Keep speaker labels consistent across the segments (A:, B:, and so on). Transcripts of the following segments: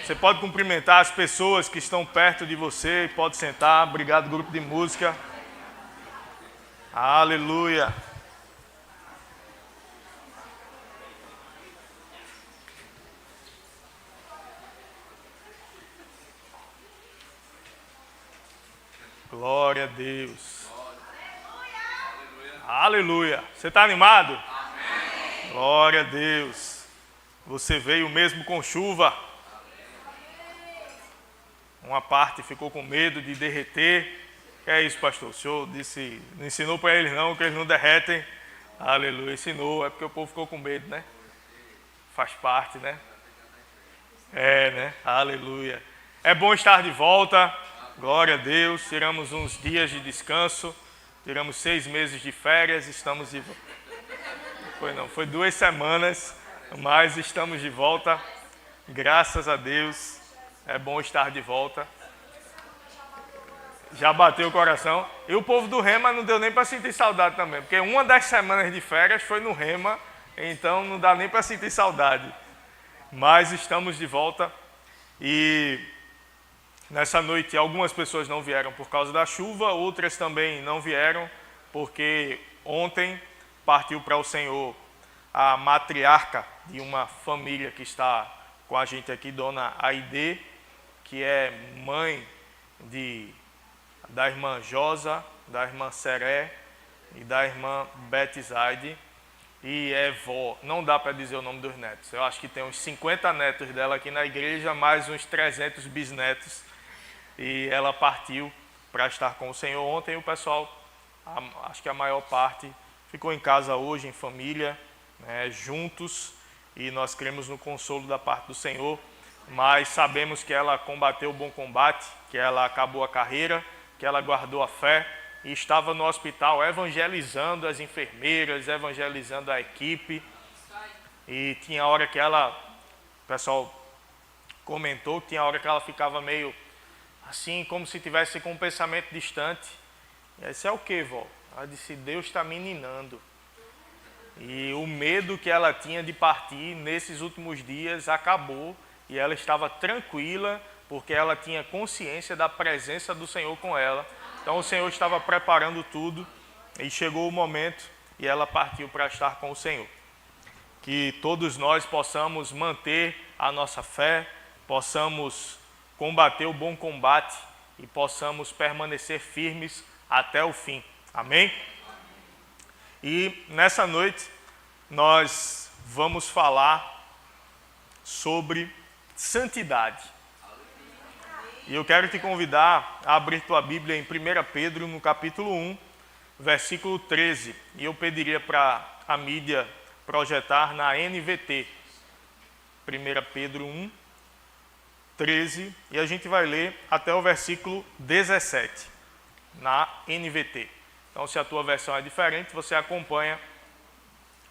A: Você pode cumprimentar as pessoas que estão perto de você, pode sentar. Obrigado, grupo de música. Aleluia. Glória a Deus. Aleluia. Você está animado? Amém. Glória a Deus. Você veio mesmo com chuva. Uma parte ficou com medo de derreter. Que é isso, pastor? O senhor disse, não ensinou para eles não, que eles não derretem. Aleluia. Ensinou, é porque o povo ficou com medo, né? Faz parte, né? É, né? Aleluia. É bom estar de volta. Glória a Deus. Tiramos uns dias de descanso. Tiramos 6 meses de férias. Estamos de volta. Foi 2 semanas, mas estamos de volta. Graças a Deus. É bom estar de volta. Já bateu o coração. E o povo do Rema não deu nem para sentir saudade também, porque uma das semanas de férias foi no Rema, então não dá nem para sentir saudade. Mas estamos de volta e nessa noite algumas pessoas não vieram por causa da chuva, outras também não vieram porque ontem partiu para o Senhor a matriarca de uma família que está com a gente aqui, Dona Aide, que é mãe da irmã Josa, da irmã Seré e da irmã Betizaide. E é vó, não dá para dizer o nome dos netos. Eu acho que tem uns 50 netos dela aqui na igreja, mais uns 300 bisnetos. E ela partiu para estar com o Senhor ontem. E o pessoal, acho que a maior parte, ficou em casa hoje, em família, né, juntos. E nós cremos no consolo da parte do Senhor. Mas sabemos que ela combateu o bom combate, que ela acabou a carreira, que ela guardou a fé. E estava no hospital evangelizando as enfermeiras, evangelizando a equipe. E tinha hora que ela, o pessoal comentou que tinha hora que ela ficava meio assim, como se tivesse com um pensamento distante. E aí, isso é o que, vó? Ela disse, Deus está me ninando. E o medo que ela tinha de partir nesses últimos dias acabou. E ela estava tranquila, porque ela tinha consciência da presença do Senhor com ela. Então o Senhor estava preparando tudo e chegou o momento e ela partiu para estar com o Senhor. Que todos nós possamos manter a nossa fé, possamos combater o bom combate e possamos permanecer firmes até o fim. Amém? E nessa noite nós vamos falar sobre santidade. E eu quero te convidar a abrir tua Bíblia em 1 Pedro, no capítulo 1, versículo 13. E eu pediria para a mídia projetar na NVT. 1 Pedro 1, 13. E a gente vai ler até o versículo 17, na NVT. Então, se a tua versão é diferente, você acompanha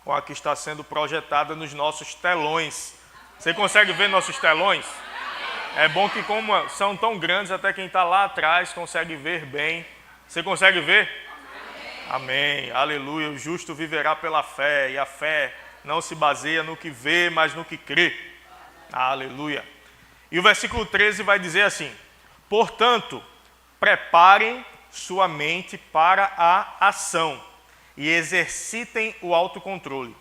A: com a que está sendo projetada nos nossos telões. Você consegue ver nossos telões? É bom que como são tão grandes, até quem está lá atrás consegue ver bem. Você consegue ver? Amém. Amém. Aleluia. O justo viverá pela fé. E a fé não se baseia no que vê, mas no que crê. Aleluia. E o versículo 13 vai dizer assim: portanto, preparem sua mente para a ação e exercitem o autocontrole.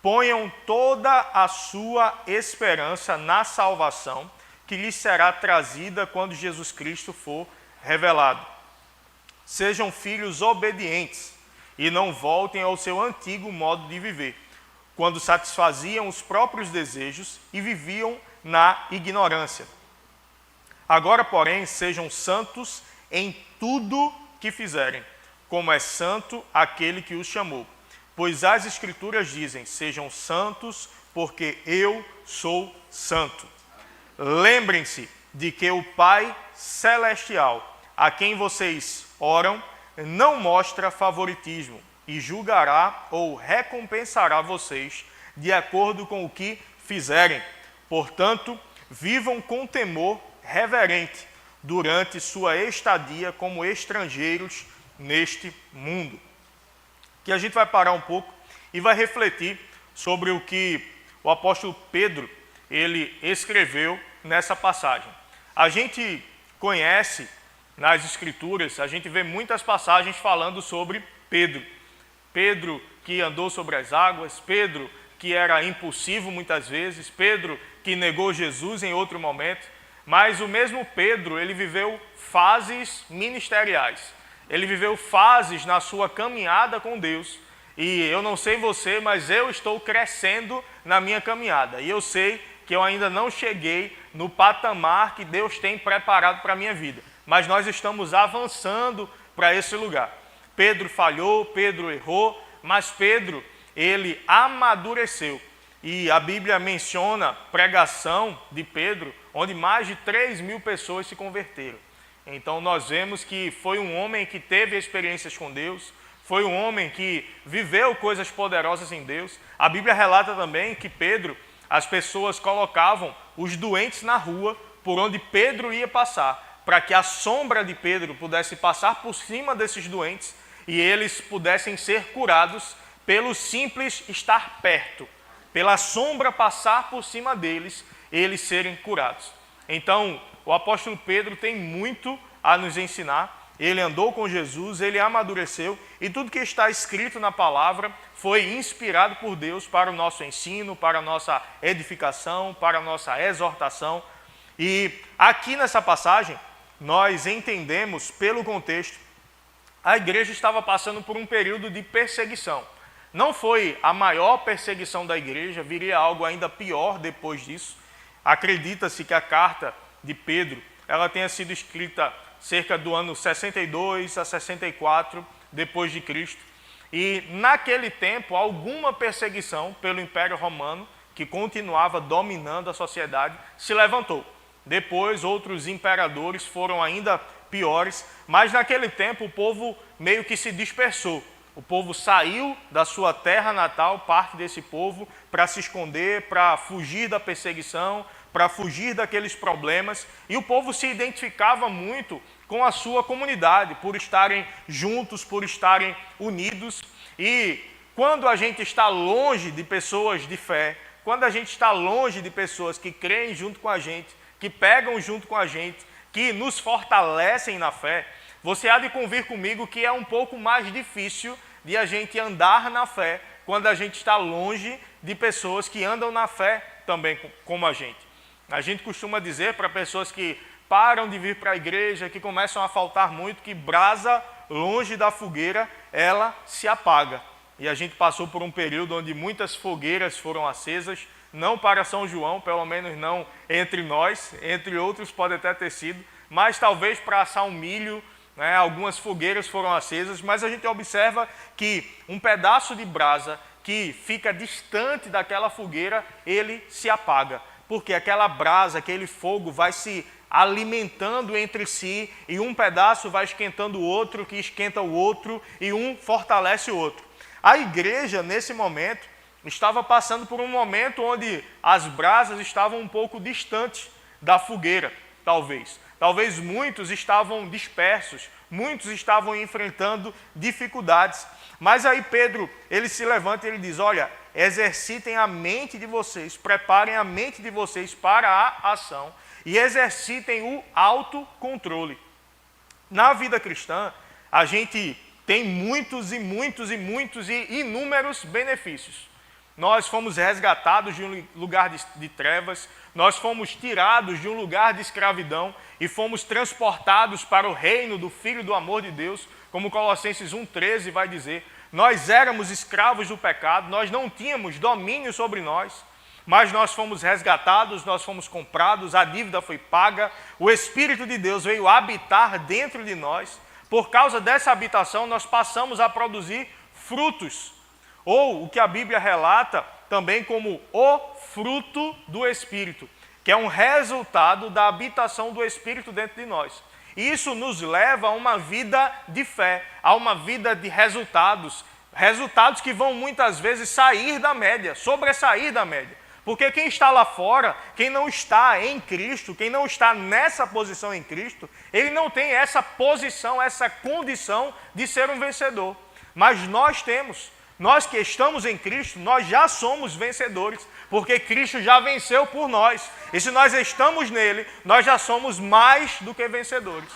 A: Ponham toda a sua esperança na salvação que lhes será trazida quando Jesus Cristo for revelado. Sejam filhos obedientes e não voltem ao seu antigo modo de viver, quando satisfaziam os próprios desejos e viviam na ignorância. Agora, porém, sejam santos em tudo que fizerem, como é santo aquele que os chamou. Pois as Escrituras dizem, sejam santos, porque eu sou santo. Lembrem-se de que o Pai Celestial, a quem vocês oram, não mostra favoritismo e julgará ou recompensará vocês de acordo com o que fizerem. Portanto, vivam com temor reverente durante sua estadia como estrangeiros neste mundo. Que a gente vai parar um pouco e vai refletir sobre o que o apóstolo Pedro ele escreveu nessa passagem. A gente conhece nas Escrituras, a gente vê muitas passagens falando sobre Pedro. Pedro que andou sobre as águas, Pedro que era impulsivo muitas vezes, Pedro que negou Jesus em outro momento, mas o mesmo Pedro, ele viveu fases ministeriais, ele viveu fases na sua caminhada com Deus, e eu não sei você, mas eu estou crescendo na minha caminhada, e eu sei que eu ainda não cheguei no patamar que Deus tem preparado para a minha vida, mas nós estamos avançando para esse lugar. Pedro falhou, Pedro errou, mas Pedro, ele amadureceu. E a Bíblia menciona pregação de Pedro, onde mais de 3.000 pessoas se converteram. Então nós vemos que foi um homem que teve experiências com Deus, foi um homem que viveu coisas poderosas em Deus. A Bíblia relata também que Pedro, as pessoas colocavam os doentes na rua por onde Pedro ia passar, para que a sombra de Pedro pudesse passar por cima desses doentes e eles pudessem ser curados pelo simples estar perto, pela sombra passar por cima deles, eles serem curados. Então, o apóstolo Pedro tem muito a nos ensinar. Ele andou com Jesus, ele amadureceu, e tudo que está escrito na palavra foi inspirado por Deus para o nosso ensino, para a nossa edificação, para a nossa exortação. E aqui nessa passagem, nós entendemos pelo contexto, a igreja estava passando por um período de perseguição. Não foi a maior perseguição da igreja, viria algo ainda pior depois disso. Acredita-se que a carta de Pedro, ela tenha sido escrita cerca do ano 62 a 64 depois de Cristo. E naquele tempo, alguma perseguição pelo Império Romano, que continuava dominando a sociedade, se levantou. Depois, outros imperadores foram ainda piores, mas naquele tempo o povo meio que se dispersou. O povo saiu da sua terra natal, parte desse povo, para se esconder, para fugir da perseguição, para fugir daqueles problemas. E o povo se identificava muito com a sua comunidade, por estarem juntos, por estarem unidos. E quando a gente está longe de pessoas de fé, quando a gente está longe de pessoas que creem junto com a gente, que pegam junto com a gente, que nos fortalecem na fé, você há de convir comigo que é um pouco mais difícil de a gente andar na fé quando a gente está longe de pessoas que andam na fé também como a gente. A gente costuma dizer para pessoas que param de vir para a igreja, que começam a faltar muito, que brasa longe da fogueira, ela se apaga. E a gente passou por um período onde muitas fogueiras foram acesas, não para São João, pelo menos não entre nós, entre outros pode até ter sido, mas talvez para assar um milho, né, algumas fogueiras foram acesas, mas a gente observa que um pedaço de brasa que fica distante daquela fogueira, ele se apaga, porque aquela brasa, aquele fogo vai se alimentando entre si e um pedaço vai esquentando o outro, que esquenta o outro e um fortalece o outro. A igreja, nesse momento, estava passando por um momento onde as brasas estavam um pouco distantes da fogueira, talvez. Talvez muitos estavam dispersos, muitos estavam enfrentando dificuldades. Mas aí Pedro, ele se levanta e ele diz, olha, exercitem a mente de vocês, preparem a mente de vocês para a ação e exercitem o autocontrole. Na vida cristã, a gente tem muitos e inúmeros benefícios. Nós fomos resgatados de um lugar de trevas, nós fomos tirados de um lugar de escravidão e fomos transportados para o reino do Filho do amor de Deus, como Colossenses 1,13 vai dizer. Nós éramos escravos do pecado, nós não tínhamos domínio sobre nós, mas nós fomos resgatados, nós fomos comprados, a dívida foi paga, o Espírito de Deus veio habitar dentro de nós. Por causa dessa habitação, nós passamos a produzir frutos, ou o que a Bíblia relata também como o fruto do Espírito, que é um resultado da habitação do Espírito dentro de nós. E isso nos leva a uma vida de fé, a uma vida de resultados, resultados que vão muitas vezes sair da média, sobressair da média. Porque quem está lá fora, quem não está em Cristo, quem não está nessa posição em Cristo, ele não tem essa posição, essa condição de ser um vencedor. Mas nós temos. Nós que estamos em Cristo, nós já somos vencedores, porque Cristo já venceu por nós. E se nós estamos nele, nós já somos mais do que vencedores.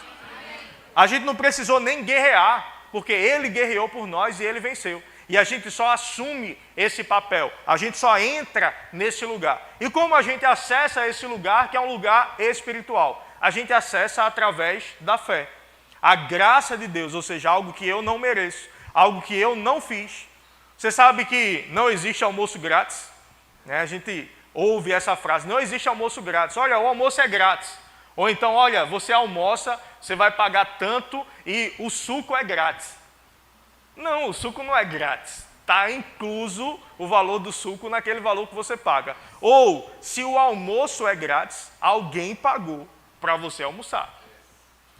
A: A gente não precisou nem guerrear, porque ele guerreou por nós e ele venceu. E a gente só assume esse papel, a gente só entra nesse lugar. E como a gente acessa esse lugar, que é um lugar espiritual? A gente acessa através da fé. A graça de Deus, ou seja, algo que eu não mereço, algo que eu não fiz. Você sabe que não existe almoço grátis? Né? A gente ouve essa frase, não existe almoço grátis. Olha, o almoço é grátis. Ou então, olha, você almoça, você vai pagar tanto e o suco é grátis. Não, o suco não é grátis. Está incluso o valor do suco naquele valor que você paga. Ou, se o almoço é grátis, alguém pagou para você almoçar.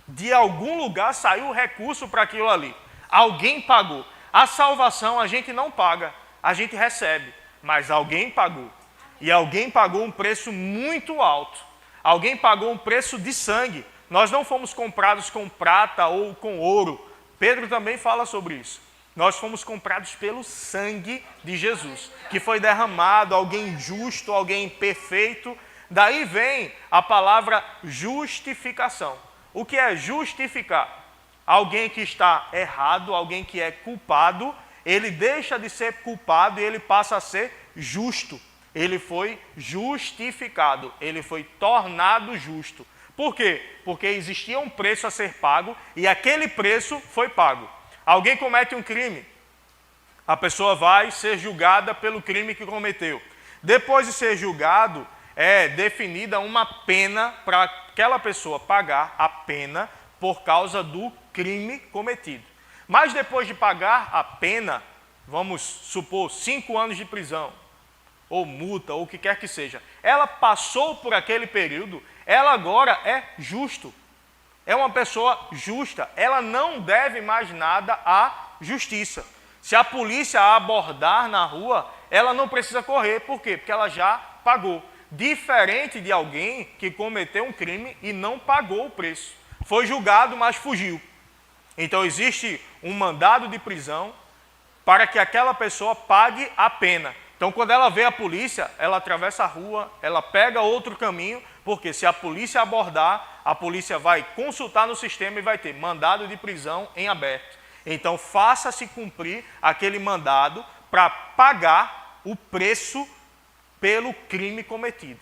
A: De algum lugar saiu o recurso para aquilo ali. Alguém pagou. A salvação a gente não paga, a gente recebe. Mas alguém pagou. E alguém pagou um preço muito alto. Alguém pagou um preço de sangue. Nós não fomos comprados com prata ou com ouro. Pedro também fala sobre isso. Nós fomos comprados pelo sangue de Jesus, que foi derramado, alguém justo, alguém perfeito. Daí vem a palavra justificação. O que é justificar? Alguém que está errado, alguém que é culpado, ele deixa de ser culpado e ele passa a ser justo. Ele foi justificado, ele foi tornado justo. Por quê? Porque existia um preço a ser pago e aquele preço foi pago. Alguém comete um crime, a pessoa vai ser julgada pelo crime que cometeu. Depois de ser julgado, é definida uma pena para aquela pessoa pagar a pena por causa do crime cometido. Mas depois de pagar a pena, vamos supor 5 anos de prisão, ou multa, ou o que quer que seja, ela passou por aquele período, ela agora é justo. É uma pessoa justa, ela não deve mais nada à justiça. Se a polícia a abordar na rua, ela não precisa correr. Por quê? Porque ela já pagou. Diferente de alguém que cometeu um crime e não pagou o preço. Foi julgado, mas fugiu. Então existe um mandado de prisão para que aquela pessoa pague a pena. Então quando ela vê a polícia, ela atravessa a rua, ela pega outro caminho, porque se a polícia abordar, a polícia vai consultar no sistema e vai ter mandado de prisão em aberto. Então faça-se cumprir aquele mandado para pagar o preço pelo crime cometido.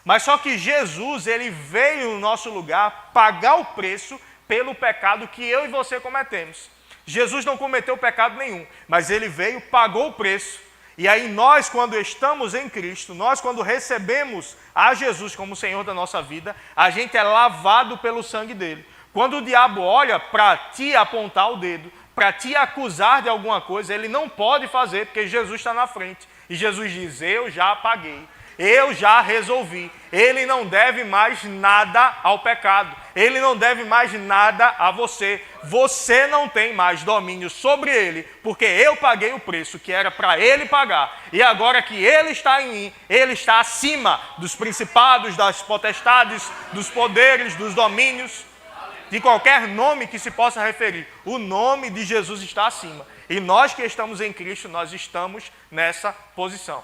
A: Mas só que Jesus, ele veio no nosso lugar pagar o preço pelo pecado que eu e você cometemos. Jesus não cometeu pecado nenhum, mas ele veio, pagou o preço. E aí nós, quando estamos em Cristo, nós quando recebemos a Jesus como Senhor da nossa vida, a gente é lavado pelo sangue dele. Quando o diabo olha para te apontar o dedo, para te acusar de alguma coisa, ele não pode fazer, porque Jesus está na frente. E Jesus diz, eu já paguei, eu já resolvi. Ele não deve mais nada ao pecado, ele não deve mais nada a você. Você não tem mais domínio sobre ele, porque eu paguei o preço que era para ele pagar. E agora que ele está em mim, ele está acima dos principados, das potestades, dos poderes, dos domínios, de qualquer nome que se possa referir. O nome de Jesus está acima. E nós que estamos em Cristo, nós estamos nessa posição.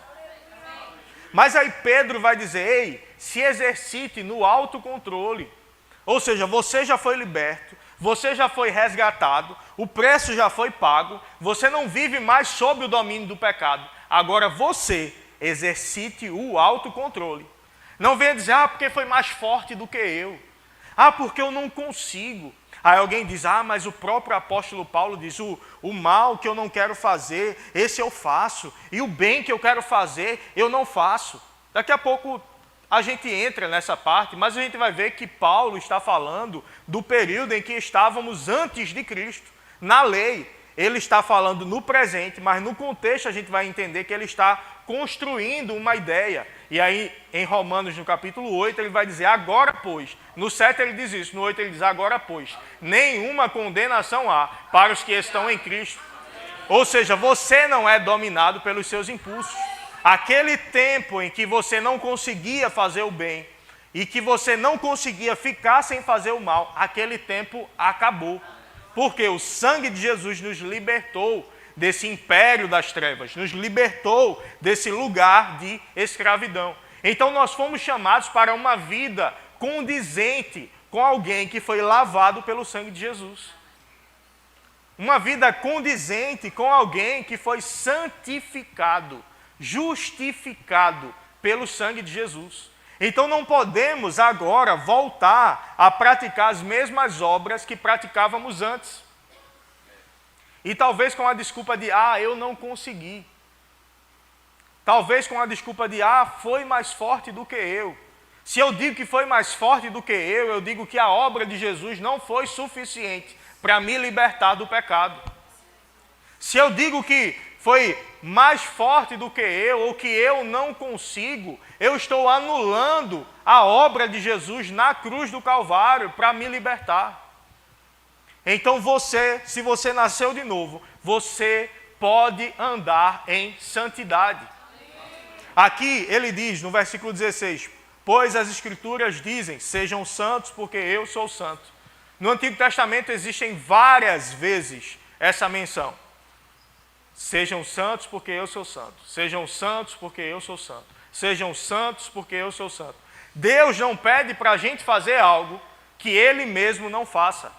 A: Mas aí Pedro vai dizer, ei, se exercite no autocontrole. Ou seja, você já foi liberto, você já foi resgatado, o preço já foi pago, você não vive mais sob o domínio do pecado. Agora você exercite o autocontrole. Não venha dizer, porque foi mais forte do que eu. Porque eu não consigo. Aí alguém diz, mas o próprio apóstolo Paulo diz, o mal que eu não quero fazer, esse eu faço. E o bem que eu quero fazer, eu não faço. Daqui a pouco a gente entra nessa parte, mas a gente vai ver que Paulo está falando do período em que estávamos antes de Cristo, na lei. Ele está falando no presente, mas no contexto a gente vai entender que ele está construindo uma ideia. E aí, em Romanos, no capítulo 8, ele vai dizer, agora pois. No 7 ele diz isso, no 8 ele diz, agora pois. Nenhuma condenação há para os que estão em Cristo. Ou seja, você não é dominado pelos seus impulsos. Aquele tempo em que você não conseguia fazer o bem e que você não conseguia ficar sem fazer o mal, aquele tempo acabou. Porque o sangue de Jesus nos libertou desse império das trevas, nos libertou desse lugar de escravidão. Então nós fomos chamados para uma vida condizente com alguém que foi lavado pelo sangue de Jesus. Uma vida condizente com alguém que foi santificado, justificado pelo sangue de Jesus. Então não podemos agora voltar a praticar as mesmas obras que praticávamos antes. E talvez com a desculpa de, eu não consegui. Talvez com a desculpa de, foi mais forte do que eu. Se eu digo que foi mais forte do que eu digo que a obra de Jesus não foi suficiente para me libertar do pecado. Se eu digo que foi mais forte do que eu, ou que eu não consigo, eu estou anulando a obra de Jesus na cruz do Calvário para me libertar. Então se você nasceu de novo, você pode andar em santidade. Aqui ele diz, no versículo 16, pois as Escrituras dizem, sejam santos porque eu sou santo. No Antigo Testamento existem várias vezes essa menção. Sejam santos porque eu sou santo. Sejam santos porque eu sou santo. Sejam santos porque eu sou santo. Deus não pede para a gente fazer algo que Ele mesmo não faça.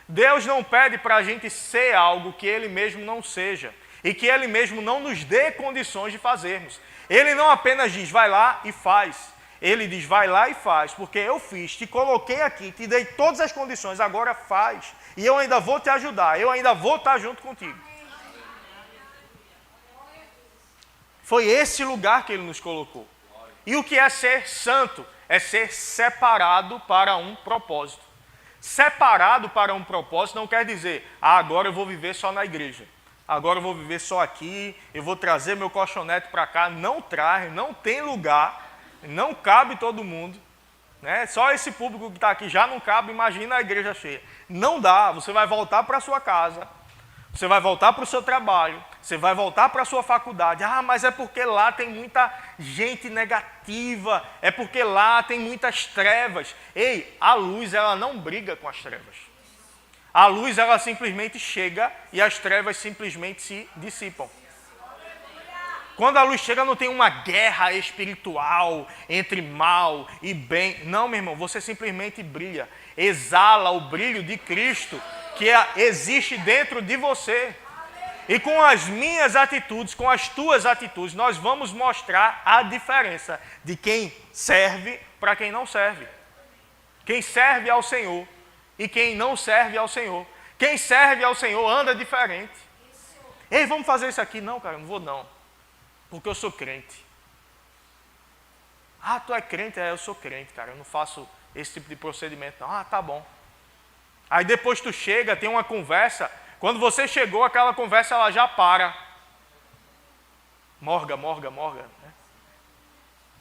A: Deus não pede para a gente ser algo que Ele mesmo não seja. E que Ele mesmo não nos dê condições de fazermos. Ele não apenas diz, vai lá e faz. Ele diz, vai lá e faz, porque eu fiz, te coloquei aqui, te dei todas as condições, agora faz. E eu ainda vou te ajudar, eu ainda vou estar junto contigo. Foi esse lugar que Ele nos colocou. E o que é ser santo? É ser separado para um propósito. Separado para um propósito não quer dizer, agora eu vou viver só na igreja. Agora eu vou viver só aqui, eu vou trazer meu colchonete para cá. Não traz, não tem lugar, não cabe todo mundo. Né? Só esse público que está aqui já não cabe, imagina a igreja cheia. Não dá, você vai voltar para a sua casa, você vai voltar para o seu trabalho, você vai voltar para a sua faculdade. Mas é porque lá tem muita gente negativa, é porque lá tem muitas trevas. Ei, a luz ela não briga com as trevas. A luz ela simplesmente chega e as trevas simplesmente se dissipam. Quando a luz chega não tem uma guerra espiritual entre mal e bem. Não, meu irmão, você simplesmente brilha. Exala o brilho de Cristo que existe dentro de você. E com as minhas atitudes, com as tuas atitudes, nós vamos mostrar a diferença de quem serve para quem não serve. Quem serve ao Senhor e quem não serve ao Senhor. Quem serve ao Senhor anda diferente. Ei, vamos fazer isso aqui? Não, cara, não vou não. Porque eu sou crente. Tu é crente? Eu sou crente, cara. Eu não faço esse tipo de procedimento não. Tá bom. Aí depois tu chega, tem uma conversa. Quando você chegou, aquela conversa ela já para. Morga. Né?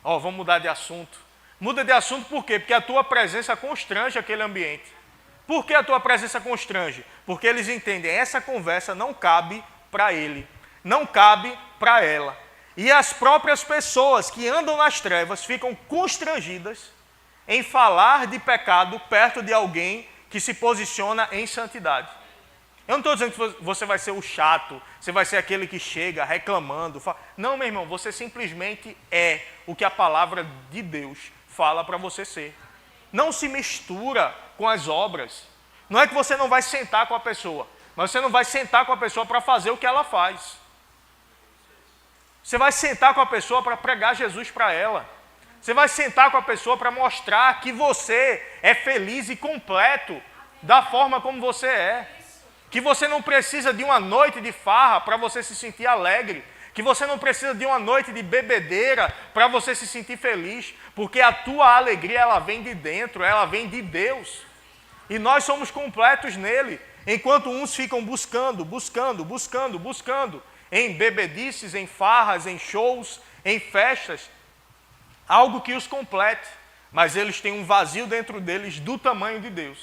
A: Vamos mudar de assunto. Muda de assunto por quê? Porque a tua presença constrange aquele ambiente. Por que a tua presença constrange? Porque eles entendem, essa conversa não cabe para ele. Não cabe para ela. E as próprias pessoas que andam nas trevas ficam constrangidas em falar de pecado perto de alguém que se posiciona em santidade. Eu não estou dizendo que você vai ser o chato, você vai ser aquele que chega reclamando. Não, meu irmão, você simplesmente é o que a palavra de Deus fala para você ser. Não se mistura com as obras. Não é que você não vai sentar com a pessoa, mas você não vai sentar com a pessoa para fazer o que ela faz. Você vai sentar com a pessoa para pregar Jesus para ela. Você vai sentar com a pessoa para mostrar que você é feliz e completo da forma como você é. Que você não precisa de uma noite de farra para você se sentir alegre. Que você não precisa de uma noite de bebedeira para você se sentir feliz. Porque a tua alegria ela vem de dentro, ela vem de Deus. E nós somos completos nele. Enquanto uns ficam buscando. Em bebedices, em farras, em shows, em festas, algo que os complete, mas eles têm um vazio dentro deles do tamanho de Deus,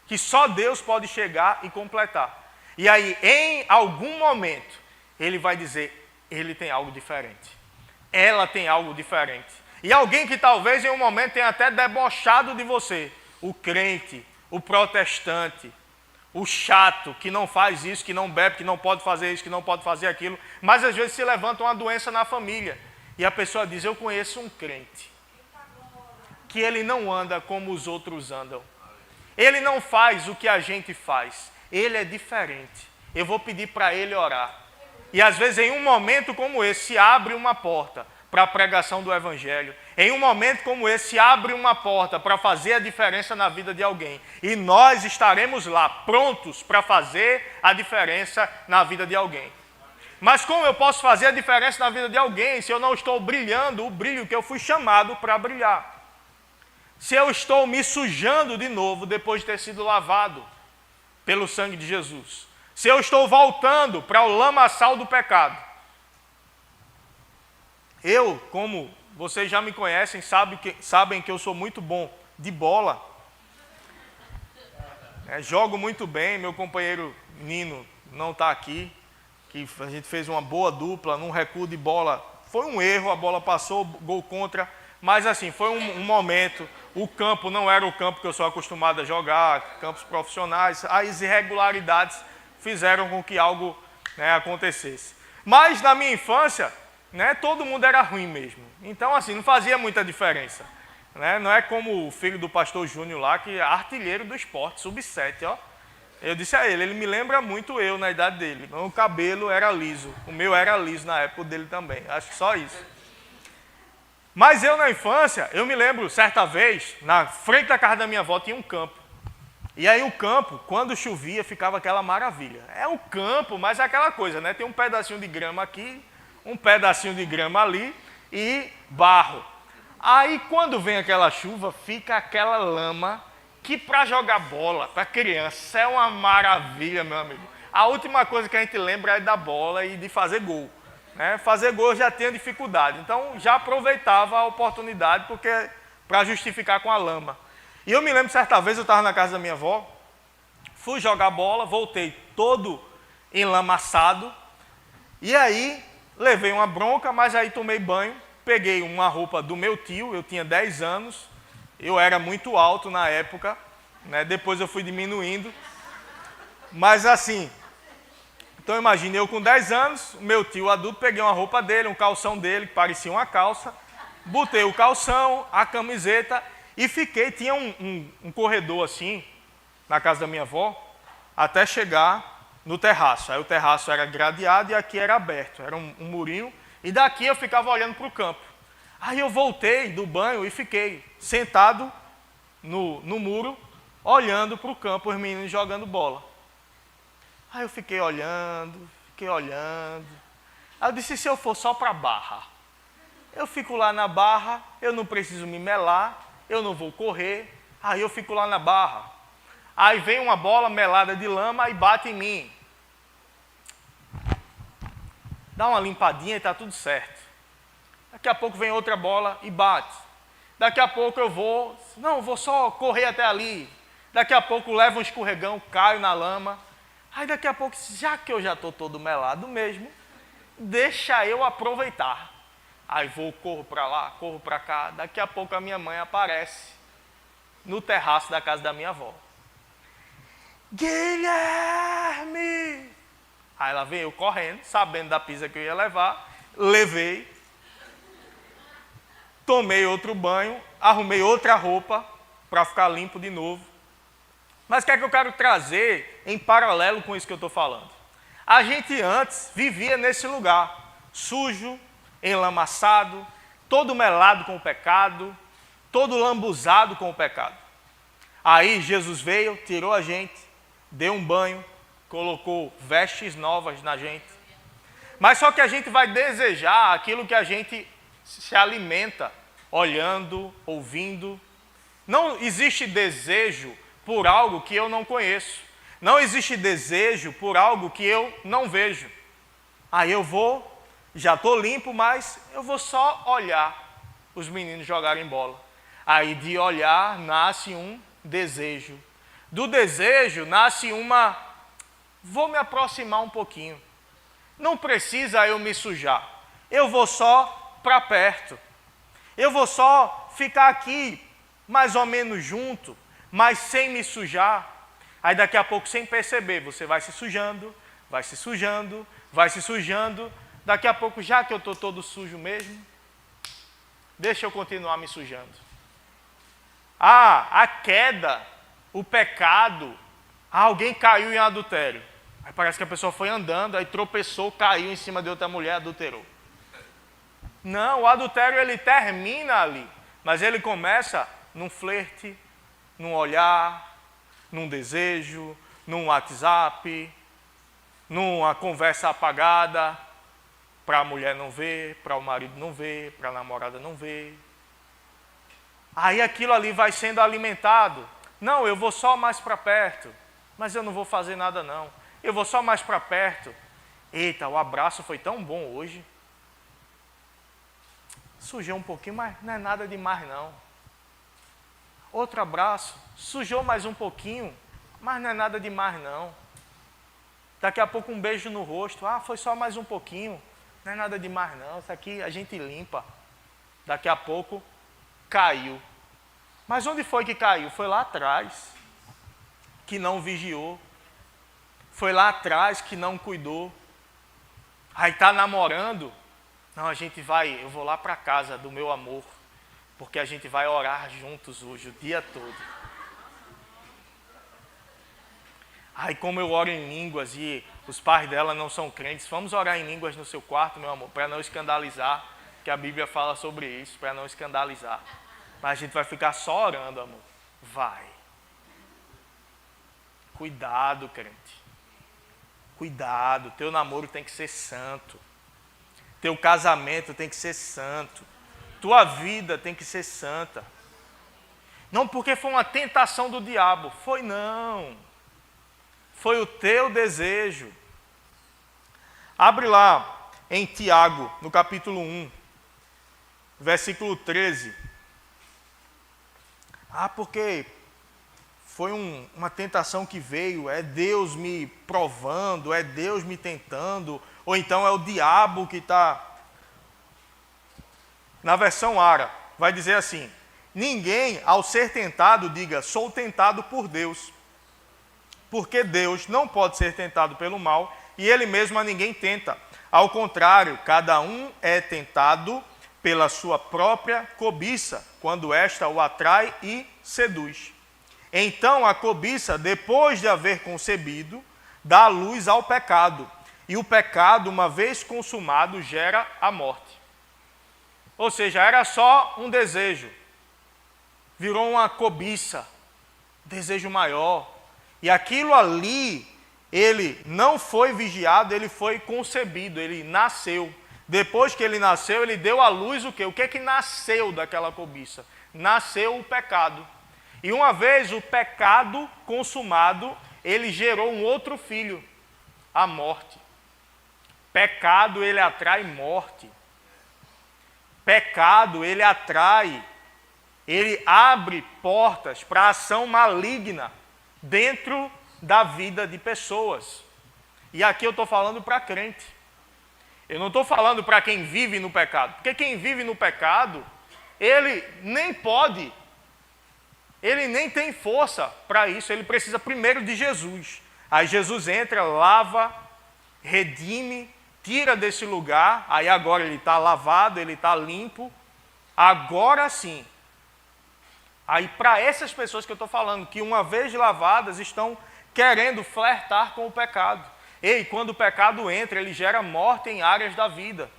A: que só Deus pode chegar e completar. E aí, em algum momento, ele vai dizer, ele tem algo diferente, ela tem algo diferente. E alguém que talvez em um momento tenha até debochado de você, o crente, o protestante, o chato, que não faz isso, que não bebe, que não pode fazer isso, que não pode fazer aquilo, mas às vezes se levanta uma doença na família e a pessoa diz, eu conheço um crente, que ele não anda como os outros andam, ele não faz o que a gente faz, ele é diferente, eu vou pedir para ele orar. E às vezes em um momento como esse se abre uma porta para a pregação do Evangelho. Em um momento como esse, abre uma porta para fazer a diferença na vida de alguém. E nós estaremos lá, prontos para fazer a diferença na vida de alguém. Mas como eu posso fazer a diferença na vida de alguém se eu não estou brilhando o brilho que eu fui chamado para brilhar? Se eu estou me sujando de novo depois de ter sido lavado pelo sangue de Jesus? Se eu estou voltando para o lamaçal do pecado? Eu, como vocês já me conhecem, sabem que eu sou muito bom de bola. Jogo muito bem, meu companheiro Nino não está aqui, que a gente fez uma boa dupla num recuo de bola. Foi um erro, a bola passou, gol contra, mas assim, foi um momento. O campo não era o campo que eu sou acostumado a jogar, campos profissionais, as irregularidades fizeram com que algo acontecesse. Mas na minha infância, todo mundo era ruim mesmo. Então, assim, não fazia muita diferença. Não é como o filho do pastor Júnior lá, que é artilheiro do esporte, sub-7, ó. Eu disse a ele me lembra muito eu na idade dele. O cabelo era liso, o meu era liso na época dele também. Acho que só isso. Mas eu na infância, eu me lembro, certa vez, na frente da casa da minha avó tinha um campo. E aí o campo, quando chovia, ficava aquela maravilha. É um campo, mas é aquela coisa, Tem um pedacinho de grama aqui, um pedacinho de grama ali e barro. Aí quando vem aquela chuva, fica aquela lama que para jogar bola, para criança, é uma maravilha, meu amigo. A última coisa que a gente lembra é da bola e de fazer gol. Fazer gol eu já tinha dificuldade, então já aproveitava a oportunidade porque para justificar com a lama. E eu me lembro, certa vez eu estava na casa da minha avó, fui jogar bola, voltei todo enlamaçado, e aí levei uma bronca, mas aí tomei banho, peguei uma roupa do meu tio, eu tinha 10 anos, eu era muito alto na época, depois eu fui diminuindo, mas assim, então imagine eu com 10 anos, meu tio adulto, peguei uma roupa dele, um calção dele, que parecia uma calça, botei o calção, a camiseta e fiquei, tinha um corredor assim, na casa da minha avó, até chegar no terraço. Aí o terraço era gradeado e aqui era aberto, era um murinho, e daqui eu ficava olhando para o campo. Aí eu voltei do banho e fiquei sentado no muro, olhando para o campo, os meninos jogando bola. Aí eu fiquei olhando. Aí eu disse, se eu for só para a barra? Eu fico lá na barra, eu não preciso me melar, eu não vou correr, aí eu fico lá na barra. Aí vem uma bola melada de lama e bate em mim. Dá uma limpadinha e está tudo certo. Daqui a pouco vem outra bola e bate. Daqui a pouco eu vou só correr até ali. Daqui a pouco levo um escorregão, caio na lama. Aí daqui a pouco, já que eu já estou todo melado mesmo, deixa eu aproveitar. Aí corro para lá, corro para cá. Daqui a pouco a minha mãe aparece no terraço da casa da minha avó. Guilherme! Aí ela veio correndo, sabendo da pizza que eu ia levar, levei, tomei outro banho, arrumei outra roupa para ficar limpo de novo. Mas o que é que eu quero trazer em paralelo com isso que eu estou falando? A gente antes vivia nesse lugar, sujo, enlamaçado, todo melado com o pecado, todo lambuzado com o pecado. Aí Jesus veio, tirou a gente, deu um banho, colocou vestes novas na gente. Mas só que a gente vai desejar aquilo que a gente se alimenta, olhando, ouvindo. Não existe desejo por algo que eu não conheço. Não existe desejo por algo que eu não vejo. Aí eu vou, já estou limpo, mas eu vou só olhar os meninos jogarem bola. Aí de olhar nasce um desejo. Do desejo nasce vou me aproximar um pouquinho. Não precisa eu me sujar. Eu vou só para perto. Eu vou só ficar aqui mais ou menos junto, mas sem me sujar. Aí daqui a pouco, sem perceber, você vai se sujando, vai se sujando, vai se sujando. Daqui a pouco, já que eu estou todo sujo mesmo, deixa eu continuar me sujando. A queda, o pecado, alguém caiu em adultério. Aí parece que a pessoa foi andando, aí tropeçou, caiu em cima de outra mulher, adulterou. Não, o adultério ele termina ali, mas ele começa num flerte, num olhar, num desejo, num WhatsApp, numa conversa apagada, para a mulher não ver, para o marido não ver, para a namorada não ver. Aí aquilo ali vai sendo alimentado. Não, eu vou só mais para perto, mas eu não vou fazer nada não. Eu vou só mais para perto. Eita, o abraço foi tão bom hoje. Sujou um pouquinho, mas não é nada demais não. Outro abraço, sujou mais um pouquinho, mas não é nada demais não. Daqui a pouco um beijo no rosto, foi só mais um pouquinho, não é nada demais não, isso aqui a gente limpa. Daqui a pouco caiu. Mas onde foi que caiu? Foi lá atrás, que não vigiou. Foi lá atrás que não cuidou. Aí está namorando. Não, eu vou lá para casa do meu amor, porque a gente vai orar juntos hoje, o dia todo. Aí como eu oro em línguas e os pais dela não são crentes, vamos orar em línguas no seu quarto, meu amor, para não escandalizar, que a Bíblia fala sobre isso, para não escandalizar. Mas a gente vai ficar só orando, amor. Vai. Cuidado, crente. Cuidado, teu namoro tem que ser santo. Teu casamento tem que ser santo. Tua vida tem que ser santa. Não porque foi uma tentação do diabo. Foi não. Foi o teu desejo. Abre lá em Tiago, no capítulo 1, versículo 13. Porque foi uma tentação que veio, é Deus me provando, é Deus me tentando, ou então é o diabo que está... Na versão Ara, vai dizer assim: ninguém, ao ser tentado, diga, sou tentado por Deus. Porque Deus não pode ser tentado pelo mal, e Ele mesmo a ninguém tenta. Ao contrário, cada um é tentado pela sua própria cobiça, quando esta o atrai e seduz. Então a cobiça, depois de haver concebido, dá luz ao pecado. E o pecado, uma vez consumado, gera a morte. Ou seja, era só um desejo. Virou uma cobiça, desejo maior. E aquilo ali, ele não foi vigiado, ele foi concebido, ele nasceu. Depois que ele nasceu, ele deu à luz o quê? O que é que nasceu daquela cobiça? Nasceu o pecado. E uma vez o pecado consumado, ele gerou um outro filho, a morte. Pecado, ele atrai morte. Pecado, ele atrai, ele abre portas para a ação maligna dentro da vida de pessoas. E aqui eu estou falando para crente. Eu não estou falando para quem vive no pecado. Porque quem vive no pecado, ele nem pode, ele nem tem força para isso. Ele precisa primeiro de Jesus. Aí Jesus entra, lava, redime, tira desse lugar. Aí agora ele está lavado, ele está limpo. Agora sim. Aí para essas pessoas que eu estou falando, que uma vez lavadas estão querendo flertar com o pecado. E quando o pecado entra, ele gera morte em áreas da vida.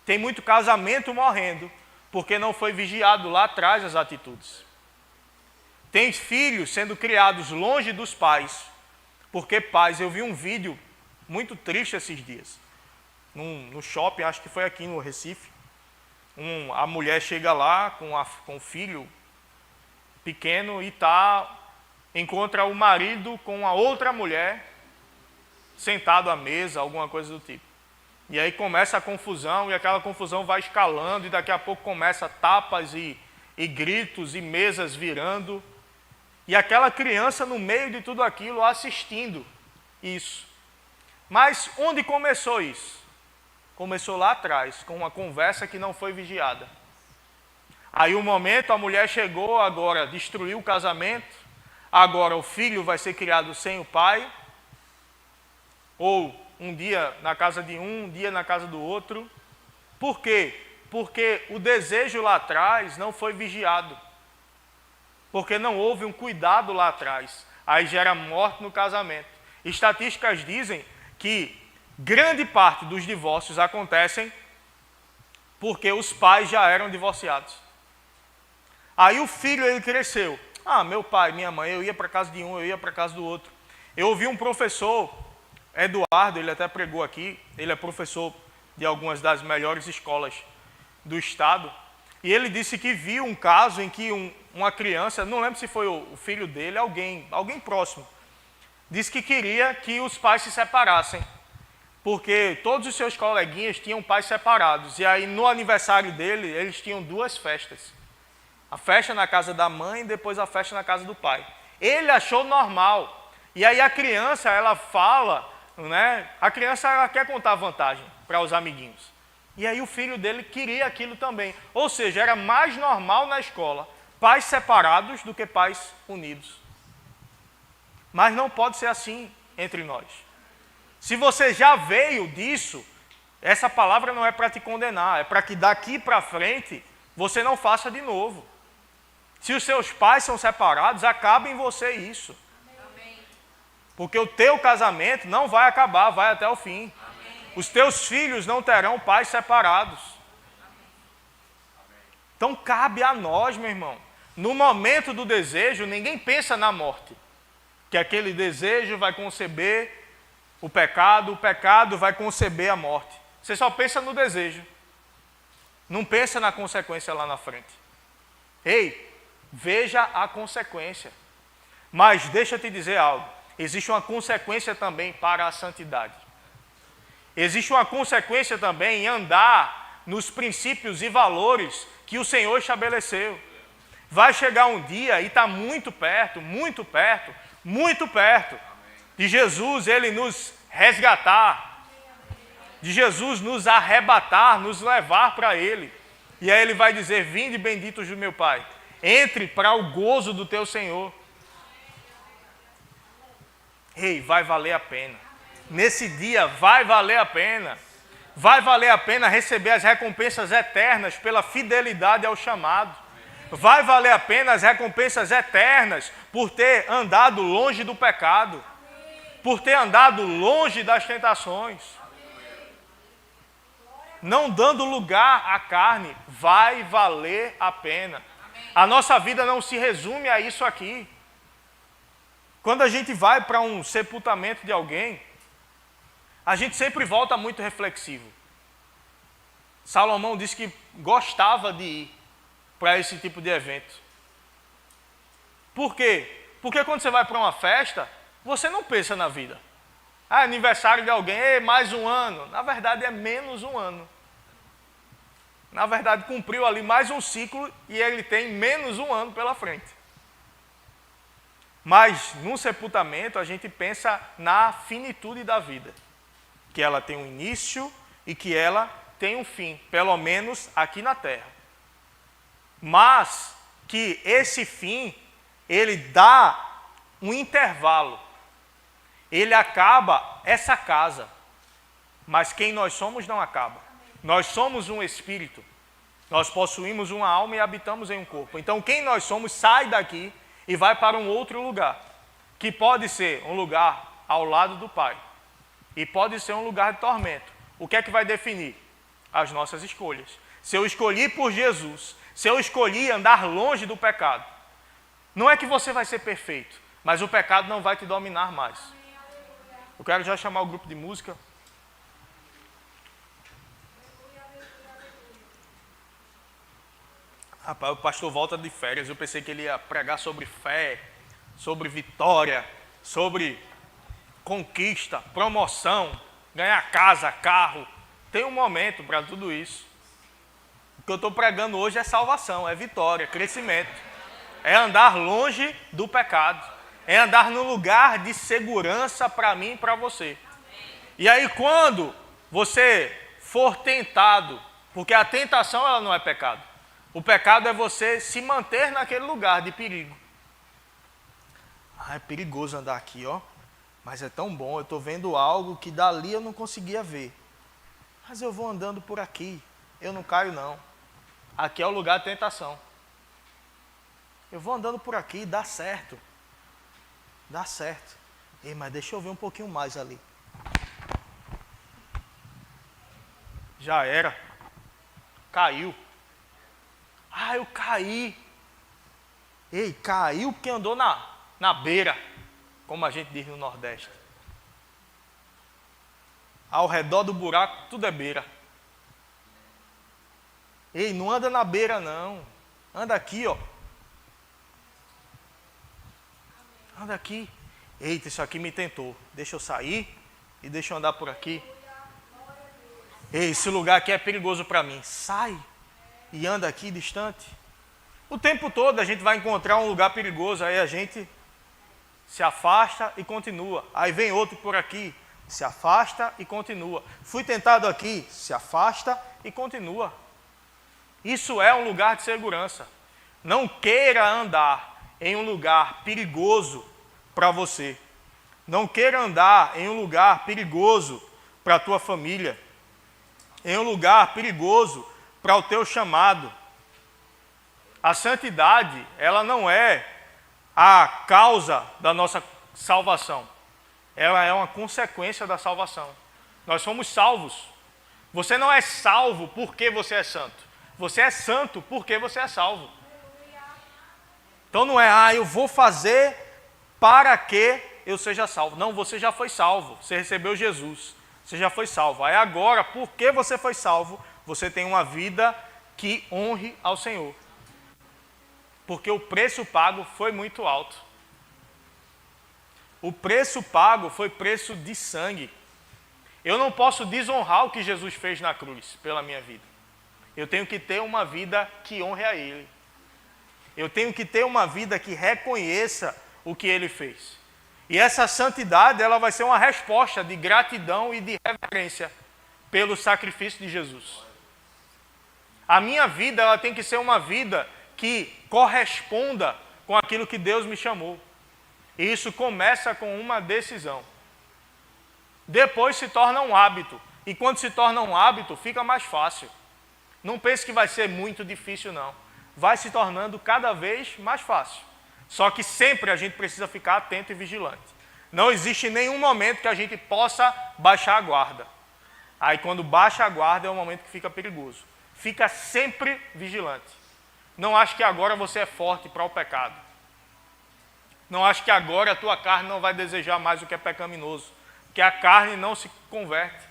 A: Tem muito casamento morrendo, porque não foi vigiado lá atrás as atitudes. Tem filhos sendo criados longe dos pais, porque pais, eu vi um vídeo muito triste esses dias, no shopping, acho que foi aqui no Recife. A mulher chega lá com o filho pequeno e encontra o marido com a outra mulher sentado à mesa, alguma coisa do tipo. E aí começa a confusão, e aquela confusão vai escalando, e daqui a pouco começa tapas e gritos e mesas virando. E aquela criança no meio de tudo aquilo assistindo isso. Mas onde começou isso? Começou lá atrás, com uma conversa que não foi vigiada. Aí o momento, a mulher chegou agora, destruiu o casamento. agora o filho vai ser criado sem o pai, ou um dia na casa de um dia na casa do outro. Por quê? Porque o desejo lá atrás não foi vigiado. Porque não houve um cuidado lá atrás. Aí gera morte no casamento. Estatísticas dizem que grande parte dos divórcios acontecem porque os pais já eram divorciados. Aí o filho, ele cresceu. Meu pai, minha mãe, eu ia para casa de um, eu ia para casa do outro. Eu ouvi um professor, Eduardo, ele até pregou aqui, ele é professor de algumas das melhores escolas do estado, e ele disse que viu um caso em que uma criança, não lembro se foi o filho dele, alguém próximo, disse que queria que os pais se separassem, porque todos os seus coleguinhas tinham pais separados, e aí no aniversário dele, eles tinham 2 festas. A festa na casa da mãe e depois a festa na casa do pai. Ele achou normal. E aí a criança, ela fala, né? A criança, ela quer contar vantagem para os amiguinhos. E aí o filho dele queria aquilo também. Ou seja, era mais normal na escola pais separados do que pais unidos. Mas não pode ser assim entre nós. Se você já veio disso, essa palavra não é para te condenar, é para que daqui para frente você não faça de novo. Se os seus pais são separados, acabe em você isso. Porque o teu casamento não vai acabar, vai até o fim. Os teus filhos não terão pais separados. Então cabe a nós, meu irmão. No momento do desejo, ninguém pensa na morte. Que aquele desejo vai conceber o pecado vai conceber a morte. Você só pensa no desejo. Não pensa na consequência lá na frente. Ei, veja a consequência. Mas deixa eu te dizer algo. Existe uma consequência também para a santidade. Existe uma consequência também em andar nos princípios e valores que o Senhor estabeleceu. Vai chegar um dia, e está muito perto, muito perto, muito perto, de Jesus, ele nos resgatar, de Jesus nos arrebatar, nos levar para ele. E aí ele vai dizer: vinde benditos do meu Pai, entre para o gozo do teu Senhor. Ei, vai valer a pena. Nesse dia vai valer a pena. Vai valer a pena receber as recompensas eternas pela fidelidade ao chamado. Vai valer a pena as recompensas eternas por ter andado longe do pecado, por ter andado longe das tentações, não dando lugar à carne. Vai valer a pena. A nossa vida não se resume a isso aqui. Quando a gente vai para um sepultamento de alguém, a gente sempre volta muito reflexivo. Salomão disse que gostava de ir para esse tipo de evento. Por quê? Porque quando você vai para uma festa, você não pensa na vida. Aniversário de alguém, mais um ano. Na verdade é menos um ano. Na verdade cumpriu ali mais um ciclo e ele tem menos um ano pela frente. Mas no sepultamento a gente pensa na finitude da vida. Que ela tem um início e que ela tem um fim, pelo menos aqui na terra. Mas que esse fim, ele dá um intervalo. Ele acaba essa casa, mas quem nós somos não acaba. Nós somos um espírito, nós possuímos uma alma e habitamos em um corpo. Então quem nós somos sai daqui e vai para um outro lugar, que pode ser um lugar ao lado do Pai, e pode ser um lugar de tormento. O que é que vai definir? As nossas escolhas. Se eu escolhi por Jesus, se eu escolhi andar longe do pecado, não é que você vai ser perfeito, mas o pecado não vai te dominar mais. Eu quero já chamar o grupo de música. Rapaz, o pastor volta de férias, eu pensei que ele ia pregar sobre fé, sobre vitória, sobre conquista, promoção, ganhar casa, carro. Tem um momento para tudo isso. O que eu estou pregando hoje é salvação, é vitória, crescimento. É andar longe do pecado. É andar num lugar de segurança para mim e para você. E aí quando você for tentado, porque a tentação ela não é pecado. O pecado é você se manter naquele lugar de perigo. Ah, é perigoso andar aqui, ó. Mas é tão bom, eu estou vendo algo que dali eu não conseguia ver. Mas eu vou andando por aqui, eu não caio não. Aqui é o lugar de tentação. Eu vou andando por aqui, dá certo. Dá certo. Ei, mas deixa eu ver um pouquinho mais ali. Já era. Caiu. Ah, eu caí. Ei, caiu porque andou na beira, como a gente diz no Nordeste. Ao redor do buraco, tudo é beira. Ei, não anda na beira não. Anda aqui, ó. Anda aqui. Eita, isso aqui me tentou. Deixa eu sair e deixa eu andar por aqui. Ei, esse lugar aqui é perigoso para mim. Sai e anda aqui distante. O tempo todo a gente vai encontrar um lugar perigoso, aí a gente se afasta e continua. Aí vem outro por aqui, se afasta e continua. Fui tentado aqui, se afasta e continua. Isso é um lugar de segurança. Não queira andar em um lugar perigoso para você. Não queira andar em um lugar perigoso para a tua família. Em um lugar perigoso para o teu chamado. A santidade, ela não é a causa da nossa salvação. Ela é uma consequência da salvação. Nós somos salvos. Você não é salvo porque você é santo. Você é santo porque você é salvo. Então não é, eu vou fazer para que eu seja salvo. Não, você já foi salvo. Você recebeu Jesus. Você já foi salvo. Aí agora, porque você foi salvo, você tem uma vida que honre ao Senhor. Porque o preço pago foi muito alto. O preço pago foi preço de sangue. Eu não posso desonrar o que Jesus fez na cruz pela minha vida. Eu tenho que ter uma vida que honre a Ele. Eu tenho que ter uma vida que reconheça o que Ele fez. E essa santidade, ela vai ser uma resposta de gratidão e de reverência pelo sacrifício de Jesus. A minha vida, ela tem que ser uma vida que corresponda com aquilo que Deus me chamou. E isso começa com uma decisão. Depois se torna um hábito. E quando se torna um hábito, fica mais fácil. Não pense que vai ser muito difícil, não. Vai se tornando cada vez mais fácil. Só que sempre a gente precisa ficar atento e vigilante. Não existe nenhum momento que a gente possa baixar a guarda. Aí quando baixa a guarda é o momento que fica perigoso. Fica sempre vigilante. Não ache que agora você é forte para o pecado. Não ache que agora a tua carne não vai desejar mais o que é pecaminoso. Porque a carne não se converte.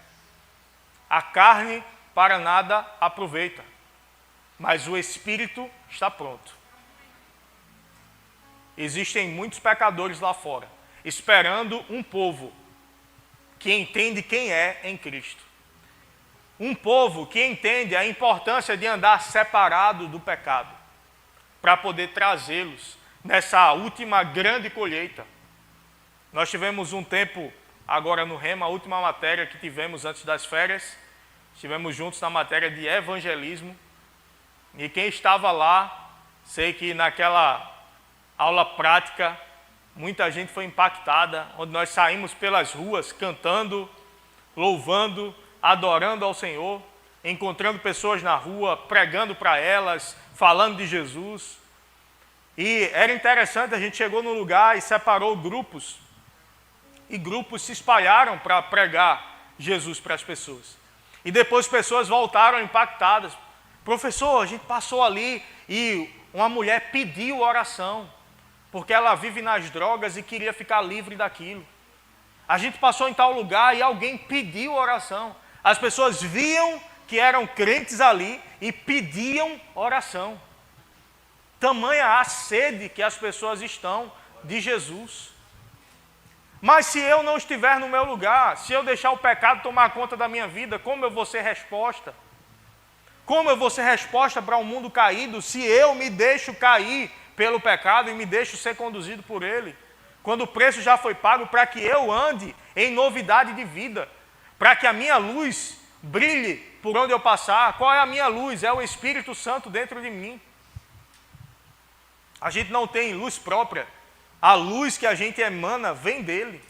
A: A carne para nada aproveita. Mas o espírito está pronto. Existem muitos pecadores lá fora, esperando um povo que entende quem é em Cristo. Um povo que entende a importância de andar separado do pecado, para poder trazê-los nessa última grande colheita. Nós tivemos um tempo agora no Rema, a última matéria que tivemos antes das férias, estivemos juntos na matéria de evangelismo, e quem estava lá, sei que naquela aula prática, muita gente foi impactada, onde nós saímos pelas ruas cantando, louvando, adorando ao Senhor, encontrando pessoas na rua, pregando para elas, falando de Jesus. E era interessante, a gente chegou no lugar e separou grupos, e grupos se espalharam para pregar Jesus para as pessoas. E depois pessoas voltaram impactadas. Professor, a gente passou ali e uma mulher pediu oração, porque ela vive nas drogas e queria ficar livre daquilo. A gente passou em tal lugar e alguém pediu oração. As pessoas viam que eram crentes ali e pediam oração. Tamanha a sede que as pessoas estão de Jesus. Mas se eu não estiver no meu lugar, se eu deixar o pecado tomar conta da minha vida, como eu vou ser resposta? Como eu vou ser resposta para um mundo caído se eu me deixo cair pelo pecado e me deixo ser conduzido por ele? Quando o preço já foi pago para que eu ande em novidade de vida, para que a minha luz brilhe por onde eu passar. Qual é a minha luz? É o Espírito Santo dentro de mim. A gente não tem luz própria, A luz que a gente emana vem dele.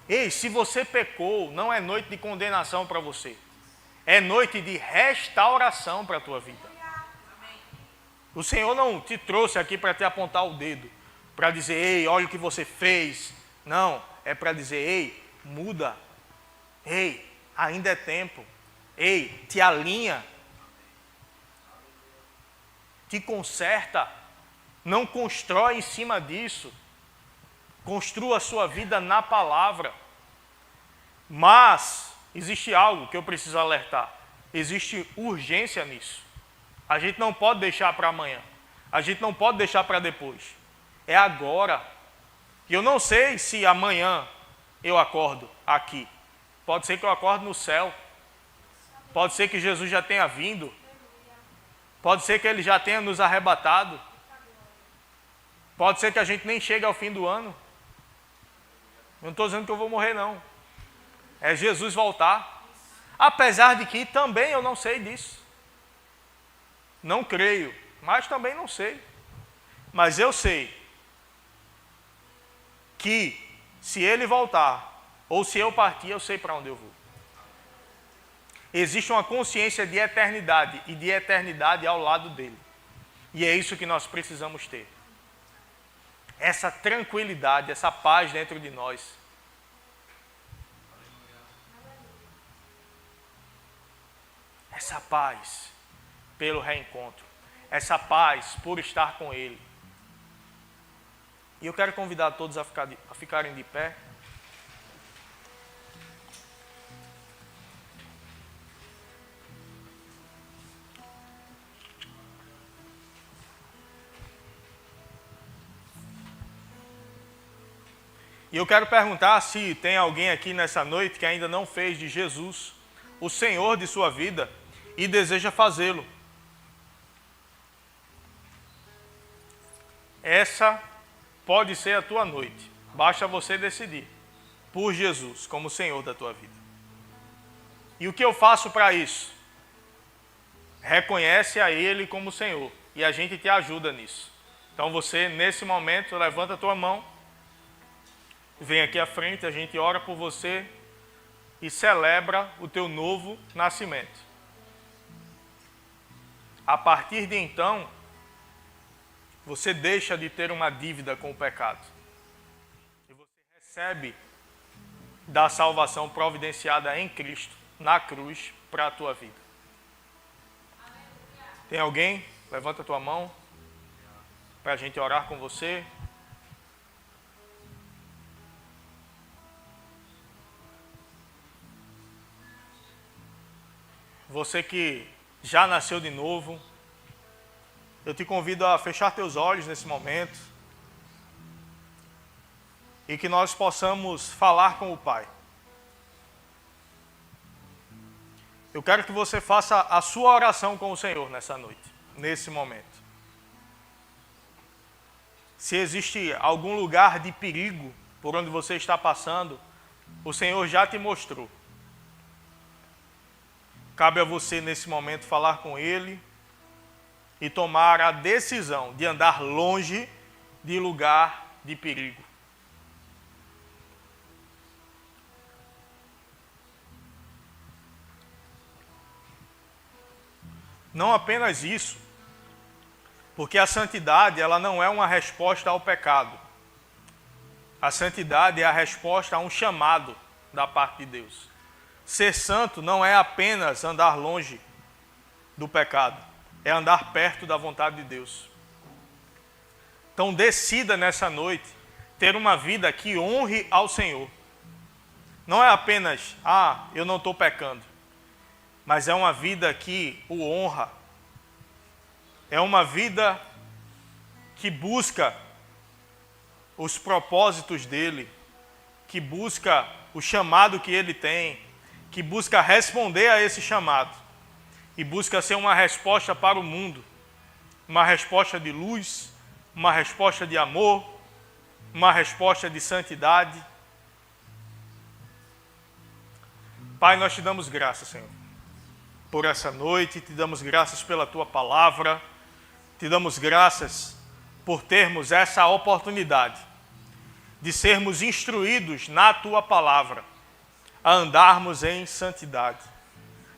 A: Ei, se você pecou, não é noite de condenação para você. É noite de restauração para a tua vida. O Senhor não te trouxe aqui para te apontar o dedo, para dizer, ei, olha o que você fez. Não, é para dizer, ei, muda. Ei, ainda é tempo. Ei, te alinha. Te conserta. Não constrói em cima disso. Construa a sua vida na palavra. Mas existe algo que eu preciso alertar. Existe urgência nisso. A gente não pode deixar para amanhã. A gente não pode deixar para depois. É agora. E eu não sei se amanhã eu acordo aqui. Pode ser que eu acorde no céu. Pode ser que Jesus já tenha vindo. Pode ser que Ele já tenha nos arrebatado. Pode ser que a gente nem chegue ao fim do ano. Eu não estou dizendo que eu vou morrer, não. É Jesus voltar. Apesar de que também eu não sei disso. Não creio, mas também não sei. Mas eu sei que se Ele voltar, ou se eu partir, eu sei para onde eu vou. Existe uma consciência de eternidade e de eternidade ao lado dele. E é isso que nós precisamos ter. Essa tranquilidade, essa paz dentro de nós. Essa paz pelo reencontro. Essa paz por estar com Ele. E eu quero convidar todos a ficarem de pé. E eu quero perguntar se tem alguém aqui nessa noite que ainda não fez de Jesus o Senhor de sua vida e deseja fazê-lo. Essa pode ser a tua noite. Basta você decidir por Jesus como Senhor da tua vida. E o que eu faço para isso? Reconhece a Ele como Senhor e a gente te ajuda nisso. Então você, nesse momento, levanta a tua mão, vem aqui à frente, a gente ora por você e celebra o teu novo nascimento. A partir de então, você deixa de ter uma dívida com o pecado. E você recebe da salvação providenciada em Cristo, na cruz, para a tua vida. Tem alguém? Levanta a tua mão para a gente orar com você. Você que já nasceu de novo, eu te convido a fechar teus olhos nesse momento e que nós possamos falar com o Pai. Eu quero que você faça a sua oração com o Senhor nessa noite, nesse momento. Se existe algum lugar de perigo por onde você está passando, o Senhor já te mostrou. Cabe a você, nesse momento, falar com Ele e tomar a decisão de andar longe de lugar de perigo. Não apenas isso, porque a santidade ela não é uma resposta ao pecado. A santidade é a resposta a um chamado da parte de Deus. Ser santo não é apenas andar longe do pecado, é andar perto da vontade de Deus. Então decida nessa noite ter uma vida que honre ao Senhor. Não é apenas, eu não estou pecando, mas é uma vida que o honra. É uma vida que busca os propósitos dele, que busca o chamado que ele tem, que busca responder a esse chamado e busca ser uma resposta para o mundo, uma resposta de luz, uma resposta de amor, uma resposta de santidade. Pai, nós te damos graças, Senhor, por essa noite, te damos graças pela tua palavra, te damos graças por termos essa oportunidade de sermos instruídos na Tua palavra, a andarmos em santidade.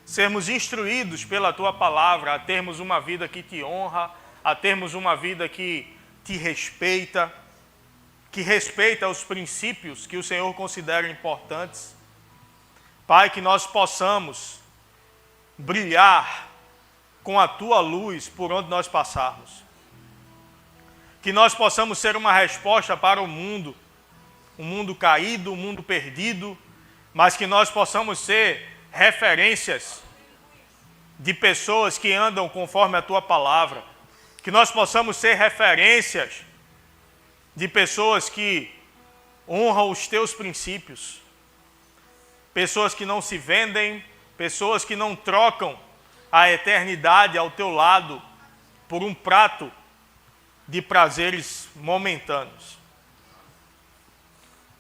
A: Sermos instruídos pela Tua palavra a termos uma vida que Te honra, a termos uma vida que Te respeita, que respeita os princípios que o Senhor considera importantes. Pai, que nós possamos brilhar com a Tua luz por onde nós passarmos. Que nós possamos ser uma resposta para o mundo, um mundo caído, um mundo perdido, mas que nós possamos ser referências de pessoas que andam conforme a Tua palavra. Que nós possamos ser referências de pessoas que honram os Teus princípios. Pessoas que não se vendem, pessoas que não trocam a eternidade ao Teu lado por um prato de prazeres momentâneos.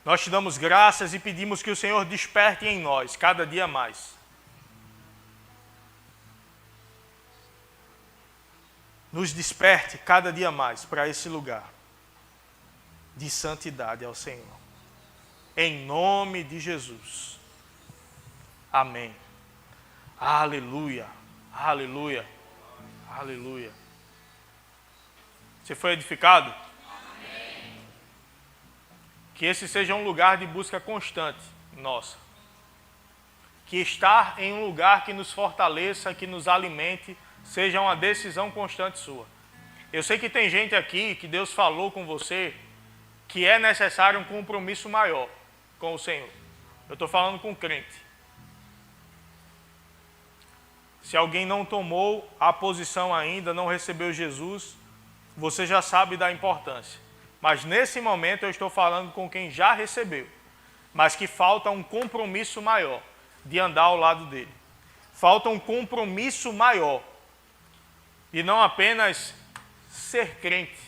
A: Nós Te damos graças e pedimos que o Senhor desperte em nós cada dia mais. Nos desperte cada dia mais para esse lugar de santidade ao Senhor. Em nome de Jesus. Amém. Aleluia. Aleluia. Aleluia. Você foi edificado? Amém. Que esse seja um lugar de busca constante nossa. Que estar em um lugar que nos fortaleça, que nos alimente, seja uma decisão constante sua. Eu sei que tem gente aqui que Deus falou com você que é necessário um compromisso maior com o Senhor. Eu estou falando com crente. Se alguém não tomou a posição ainda, não recebeu Jesus, você já sabe da importância. Mas nesse momento eu estou falando com quem já recebeu, mas que falta um compromisso maior de andar ao lado dele. Falta um compromisso maior de não apenas ser crente,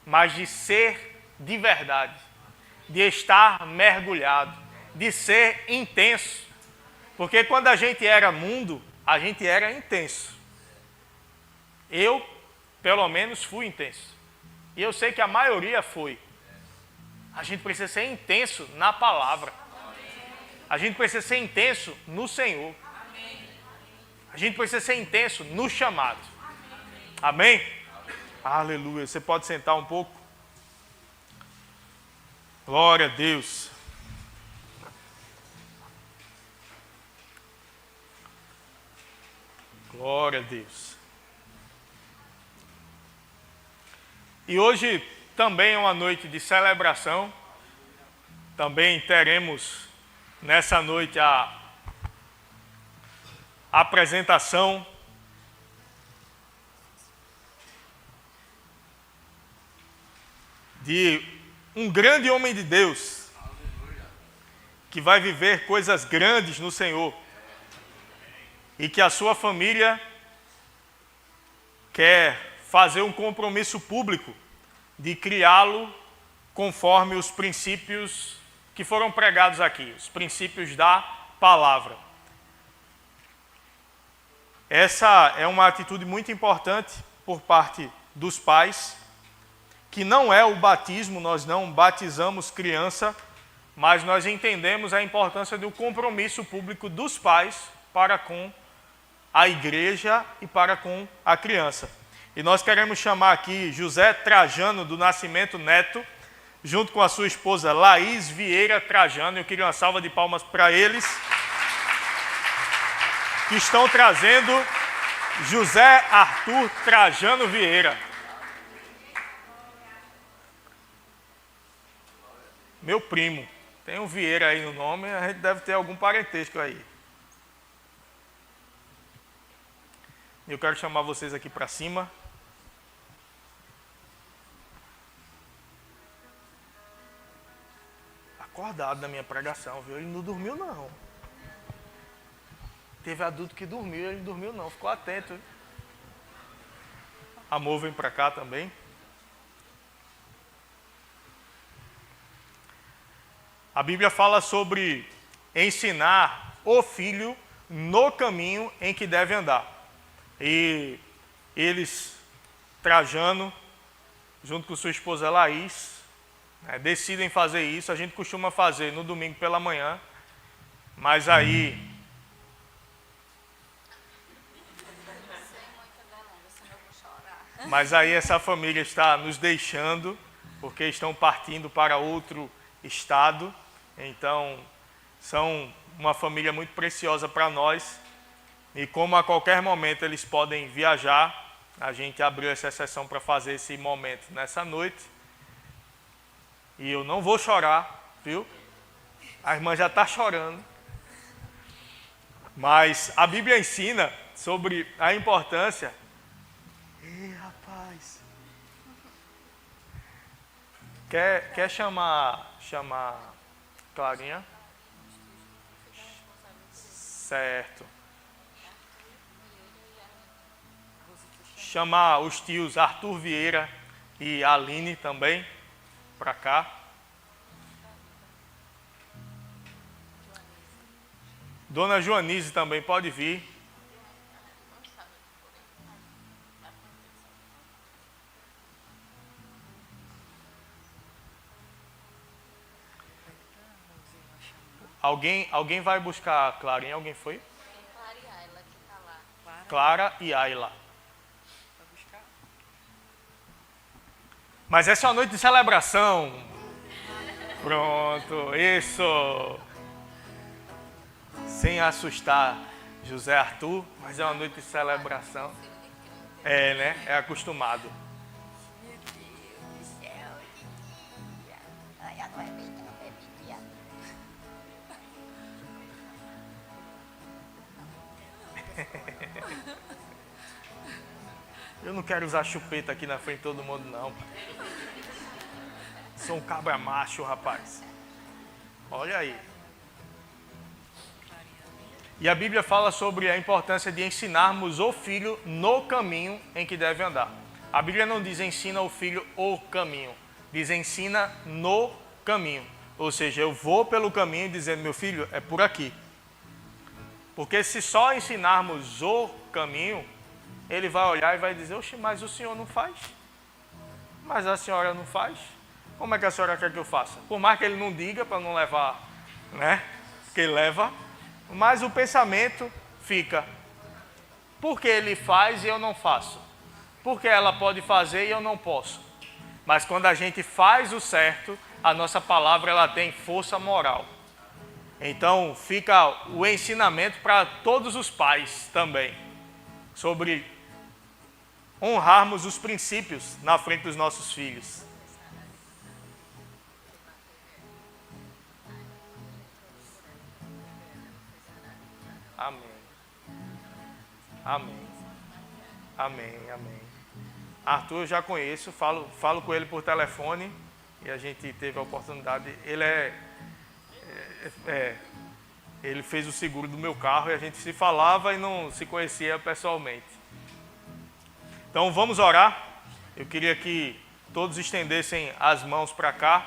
A: mas de ser de verdade, de estar mergulhado, de ser intenso. Porque quando a gente era mundo, a gente era intenso. Eu, pelo menos, fui intenso. E eu sei que a maioria foi. A gente precisa ser intenso na palavra. A gente precisa ser intenso no Senhor. A gente precisa ser intenso no chamado. Amém? Aleluia. Você pode sentar um pouco? Glória a Deus. Glória a Deus. E hoje também é uma noite de celebração. Também teremos nessa noite a apresentação de um grande homem de Deus que vai viver coisas grandes no Senhor e que a sua família quer fazer um compromisso público de criá-lo conforme os princípios que foram pregados aqui, os princípios da palavra. Essa é uma atitude muito importante por parte dos pais, que não é o batismo, nós não batizamos criança, mas nós entendemos a importância do compromisso público dos pais para com a igreja e para com a criança. E nós queremos chamar aqui José Trajano do Nascimento Neto, junto com a sua esposa Laís Vieira Trajano. Eu queria uma salva de palmas para eles, que estão trazendo José Arthur Trajano Vieira. Meu primo. Tem um Vieira aí no nome, a gente deve ter algum parentesco aí. Eu quero chamar vocês aqui para cima. Acordado na minha pregação, viu? Ele não dormiu, não. Teve adulto que dormiu, ele não dormiu, não. Ficou atento. Amor, vem para cá também. A Bíblia fala sobre ensinar o filho no caminho em que deve andar. E eles, Trajano, junto com sua esposa Laís, decidem fazer isso. A gente costuma fazer no domingo pela manhã, mas aí essa família está nos deixando, porque estão partindo para outro estado. Então, são uma família muito preciosa para nós. E como a qualquer momento eles podem viajar, a gente abriu essa exceção para fazer esse momento nessa noite. E eu não vou chorar, viu? A irmã já está chorando. Mas a Bíblia ensina sobre a importância. Ih, rapaz. Quer chamar Clarinha? Certo. Chamar os tios Arthur Vieira e Aline também para cá. Dona Joanise também pode vir. Alguém vai buscar a Clarinha? Alguém foi?
B: Clara e Ayla que está lá.
A: Clara e Ayla. Mas essa é uma noite de celebração. Pronto, isso. Sem assustar José Arthur, mas é uma noite de celebração. É, né? É acostumado.
B: Meu Deus do céu, Titia. Ai, não é bem, não é Titia.
A: Eu não quero usar chupeta aqui na frente de todo mundo, não. Sou um cabra macho, rapaz. Olha aí. E a Bíblia fala sobre a importância de ensinarmos o filho no caminho em que deve andar. A Bíblia não diz ensina o filho o caminho. Diz ensina no caminho. Ou seja, eu vou pelo caminho dizendo, meu filho, é por aqui. Porque se só ensinarmos o caminho, ele vai olhar e vai dizer, oxe, mas o senhor não faz? Mas a senhora não faz? Como é que a senhora quer que eu faça? Por mais que ele não diga, para não levar, né? Que ele leva. Mas o pensamento fica, por que ele faz e eu não faço? Porque ela pode fazer e eu não posso. Mas quando a gente faz o certo, a nossa palavra ela tem força moral. Então fica o ensinamento para todos os pais também, sobre honrarmos os princípios na frente dos nossos filhos. Amém. Amém. Amém, amém. Arthur eu já conheço, falo com ele por telefone e a gente teve a oportunidade. Ele fez o seguro do meu carro e a gente se falava e não se conhecia pessoalmente. Então vamos orar. Eu queria que todos estendessem as mãos para cá,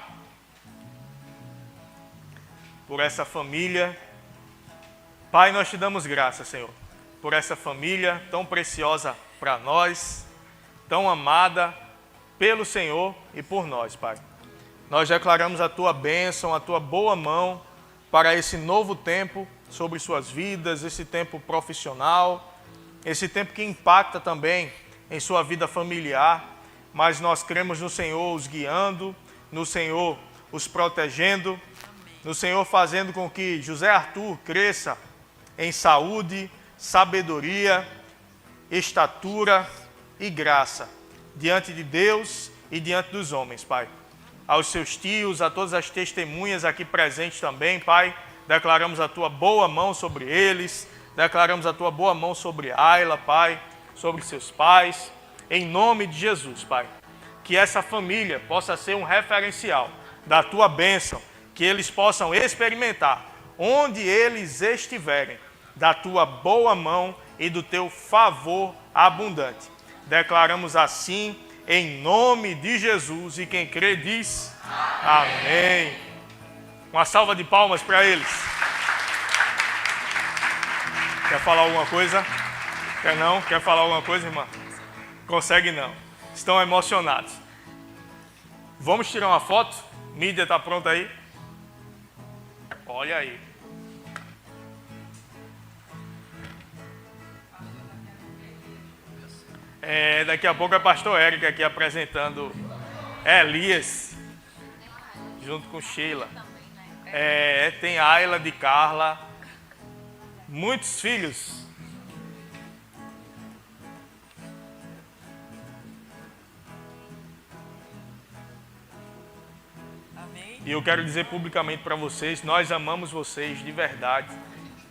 A: por essa família. Pai, nós te damos graças, Senhor, por essa família tão preciosa para nós, tão amada pelo Senhor e por nós, Pai. Nós declaramos a Tua bênção, a Tua boa mão para esse novo tempo sobre suas vidas, esse tempo profissional, esse tempo que impacta também em sua vida familiar, mas nós cremos no Senhor os guiando, no Senhor os protegendo, no Senhor fazendo com que José Arthur cresça em saúde, sabedoria, estatura e graça, diante de Deus e diante dos homens, Pai. Aos seus tios, a todas as testemunhas aqui presentes também, Pai, declaramos a Tua boa mão sobre eles, declaramos a Tua boa mão sobre Ayla, Pai, sobre seus pais, em nome de Jesus, Pai. Que essa família possa ser um referencial da Tua bênção, que eles possam experimentar, onde eles estiverem, da Tua boa mão e do Teu favor abundante. Declaramos assim, em nome de Jesus, e quem crê diz, amém. Uma salva de palmas para eles. Quer falar alguma coisa? Quer não? Quer falar alguma coisa, irmã? Consegue não. Estão emocionados. Vamos tirar uma foto? Mídia está pronta aí? Olha aí. Daqui a pouco é pastor Érico aqui apresentando Elias, junto com Sheila. Tem Ayla de Carla. Muitos filhos. E eu quero dizer publicamente para vocês, nós amamos vocês de verdade.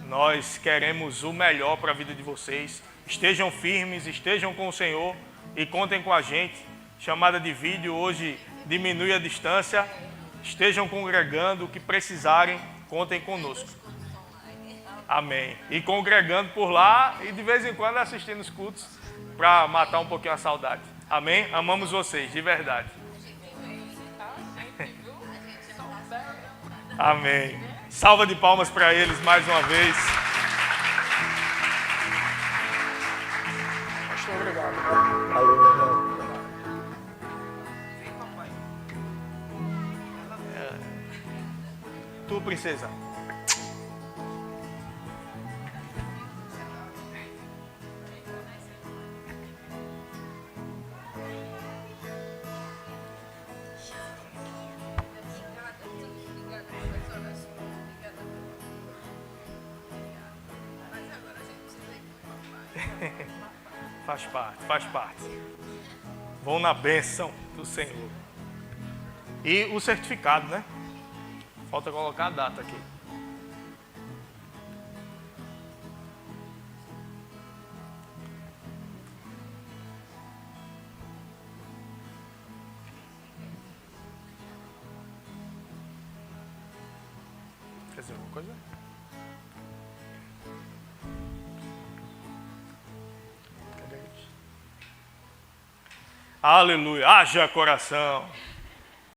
A: Nós queremos o melhor para a vida de vocês. Estejam firmes, estejam com o Senhor e contem com a gente. Chamada de vídeo hoje diminui a distância. Estejam congregando, o que precisarem, contem conosco. Amém. E congregando por lá e de vez em quando assistindo os cultos para matar um pouquinho a saudade. Amém? Amamos vocês, de verdade. Amém. Salva de palmas para eles mais uma vez. Obrigado. Valeu, meu irmão. Tu, princesa. Faz parte, faz parte. Vão na bênção do Senhor. E o certificado, né? Falta colocar a data aqui. Quer dizer alguma coisa? Aleluia. Haja coração.